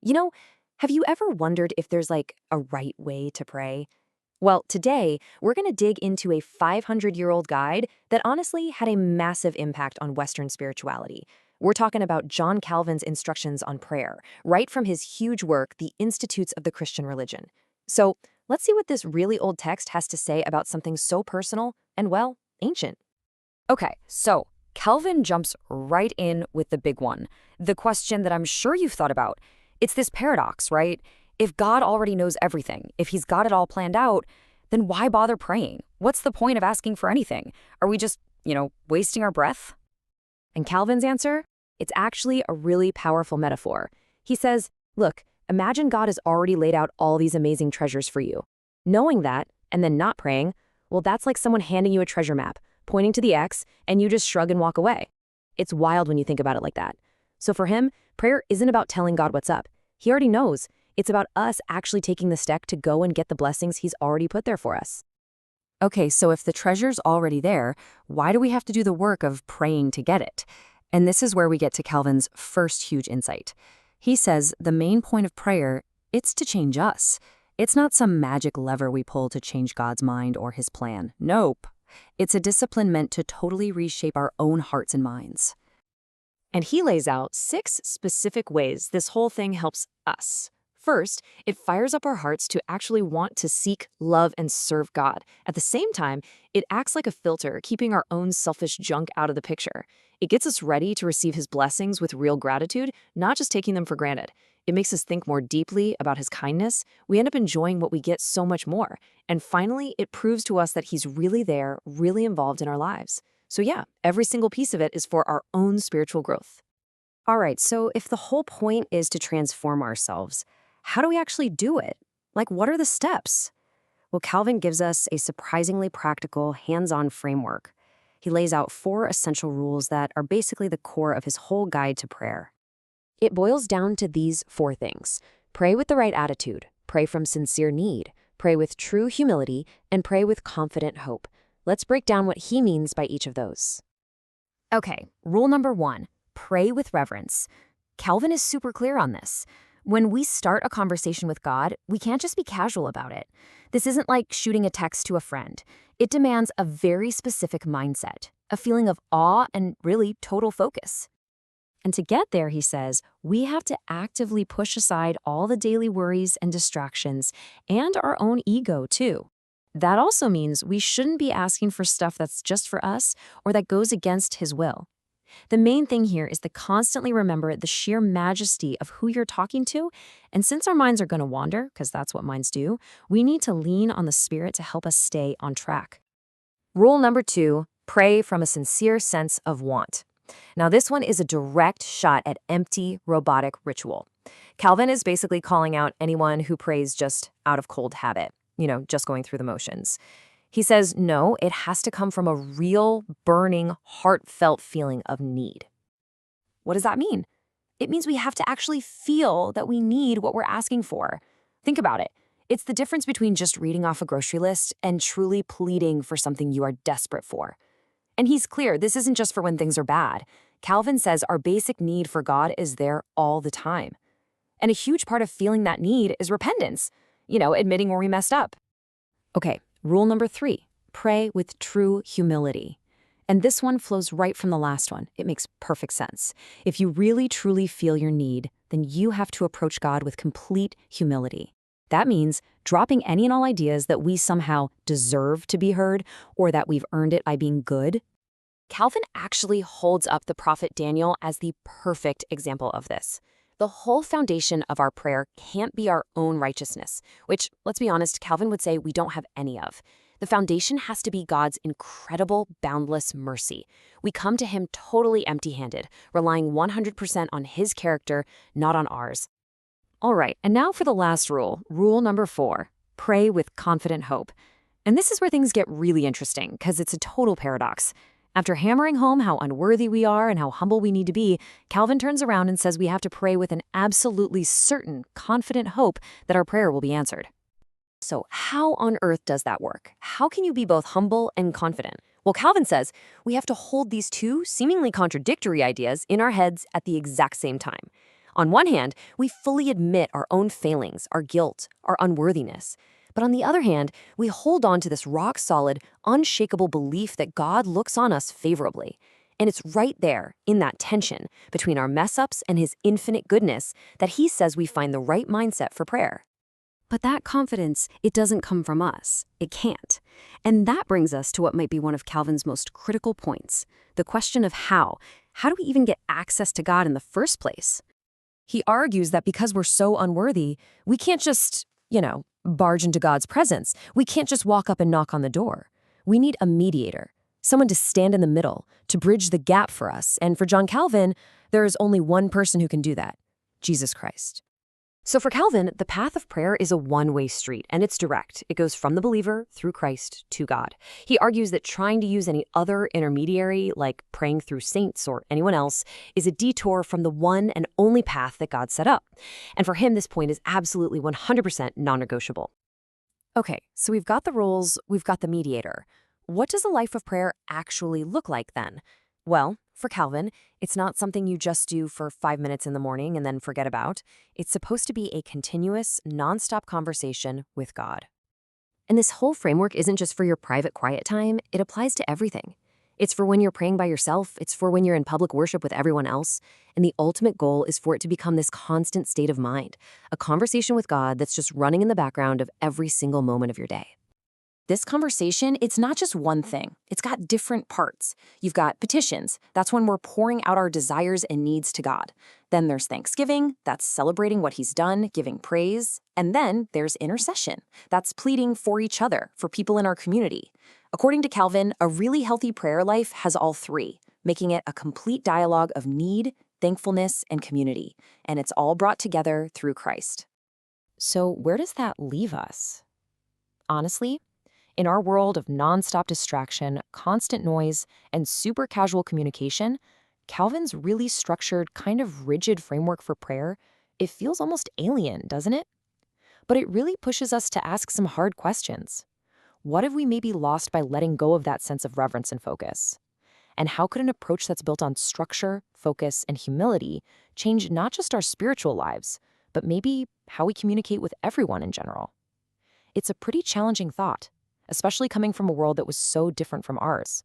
You know, have you ever wondered if there's a right way to pray? Well, today we're going to dig into a 500-year-old guide that honestly had a massive impact on Western spirituality. We're talking about John Calvin's instructions on prayer, right from his huge work, The Institutes of the Christian Religion. So let's see what this really old text has to say about something so personal and, well, ancient. Okay, so Calvin jumps right in with the big one. The question that I'm sure you've thought about. It's this paradox, right? If God already knows everything, if he's got it all planned out, then why bother praying? What's the point of asking for anything? Are we just, wasting our breath? And Calvin's answer? It's actually a really powerful metaphor. He says, look, imagine God has already laid out all these amazing treasures for you. Knowing that, and then not praying, well, that's like someone handing you a treasure map, pointing to the X, and you just shrug and walk away. It's wild when you think about it like that. So for him, prayer isn't about telling God what's up. He already knows. It's about us actually taking the step to go and get the blessings he's already put there for us. Okay, so if the treasure's already there, why do we have to do the work of praying to get it? And this is where we get to Calvin's first huge insight. He says the main point of prayer, it's to change us. It's not some magic lever we pull to change God's mind or his plan. Nope. It's a discipline meant to totally reshape our own hearts and minds. And he lays out 6 specific ways this whole thing helps us. First, it fires up our hearts to actually want to seek, love, and serve God. At the same time, it acts like a filter, keeping our own selfish junk out of the picture. It gets us ready to receive his blessings with real gratitude, not just taking them for granted. It makes us think more deeply about his kindness. We end up enjoying what we get so much more. And finally, it proves to us that he's really there, really involved in our lives. So yeah, every single piece of it is for our own spiritual growth. All right, so if the whole point is to transform ourselves, how do we actually do it? Like, what are the steps? Well, Calvin gives us a surprisingly practical, hands-on framework. He lays out 4 essential rules that are basically the core of his whole guide to prayer. It boils down to these 4 things. Pray with the right attitude, pray from sincere need, pray with true humility, and pray with confident hope. Let's break down what he means by each of those. Okay, rule number 1, pray with reverence. Calvin is super clear on this. When we start a conversation with God, we can't just be casual about it. This isn't like shooting a text to a friend. It demands a very specific mindset, a feeling of awe and really total focus. And to get there, he says, we have to actively push aside all the daily worries and distractions and our own ego, too. That also means we shouldn't be asking for stuff that's just for us or that goes against his will. The main thing here is to constantly remember the sheer majesty of who you're talking to, and since our minds are going to wander, because that's what minds do, we need to lean on the Spirit to help us stay on track. Rule number 2, pray from a sincere sense of want. Now, this one is a direct shot at empty, robotic ritual. Calvin is basically calling out anyone who prays just out of cold habit, just going through the motions. He says, no, it has to come from a real, burning, heartfelt feeling of need. What does that mean? It means we have to actually feel that we need what we're asking for. Think about it. It's the difference between just reading off a grocery list and truly pleading for something you are desperate for. And he's clear, this isn't just for when things are bad. Calvin says our basic need for God is there all the time. And a huge part of feeling that need is repentance, admitting where we messed up. Okay, rule number 3, pray with true humility. And this one flows right from the last one. It makes perfect sense. If you really truly feel your need, then you have to approach God with complete humility. That means dropping any and all ideas that we somehow deserve to be heard or that we've earned it by being good. Calvin actually holds up the prophet Daniel as the perfect example of this. The whole foundation of our prayer can't be our own righteousness, which, let's be honest, Calvin would say we don't have any of. The foundation has to be God's incredible, boundless mercy. We come to him totally empty-handed, relying 100% on his character, not on ours. All right, and now for the last rule, rule number 4, pray with confident hope. And this is where things get really interesting, because it's a total paradox. After hammering home how unworthy we are and how humble we need to be, Calvin turns around and says we have to pray with an absolutely certain, confident hope that our prayer will be answered. So how on earth does that work? How can you be both humble and confident? Well, Calvin says we have to hold these 2 seemingly contradictory ideas in our heads at the exact same time. On one hand, we fully admit our own failings, our guilt, our unworthiness. But on the other hand, we hold on to this rock-solid, unshakable belief that God looks on us favorably. And it's right there, in that tension between our mess-ups and his infinite goodness, that he says we find the right mindset for prayer. But that confidence, it doesn't come from us. It can't. And that brings us to what might be one of Calvin's most critical points, the question of how. How do we even get access to God in the first place? He argues that because we're so unworthy, we can't just, barge into God's presence. We can't just walk up and knock on the door. We need a mediator, someone to stand in the middle, to bridge the gap for us. And for John Calvin, there is only one person who can do that: Jesus Christ. So for Calvin, the path of prayer is a one-way street, and it's direct. It goes from the believer through Christ to God. He argues that trying to use any other intermediary, like praying through saints or anyone else, is a detour from the one and only path that God set up. And for him, this point is absolutely 100% non-negotiable. Okay, so we've got the rules, we've got the mediator. What does a life of prayer actually look like then? Well, for Calvin, it's not something you just do for 5 minutes in the morning and then forget about. It's supposed to be a continuous, nonstop conversation with God. And this whole framework isn't just for your private quiet time, it applies to everything. It's for when you're praying by yourself, it's for when you're in public worship with everyone else, and the ultimate goal is for it to become this constant state of mind, a conversation with God that's just running in the background of every single moment of your day. This conversation, it's not just one thing. It's got different parts. You've got petitions. That's when we're pouring out our desires and needs to God. Then there's thanksgiving. That's celebrating what he's done, giving praise. And then there's intercession. That's pleading for each other, for people in our community. According to Calvin, a really healthy prayer life has all three, making it a complete dialogue of need, thankfulness, and community. And it's all brought together through Christ. So where does that leave us? Honestly, in our world of nonstop distraction, constant noise, and super casual communication, Calvin's really structured, kind of rigid framework for prayer, it feels almost alien, doesn't it? But it really pushes us to ask some hard questions. What have we maybe lost by letting go of that sense of reverence and focus? And how could an approach that's built on structure, focus, and humility change not just our spiritual lives, but maybe how we communicate with everyone in general? It's a pretty challenging thought, especially coming from a world that was so different from ours.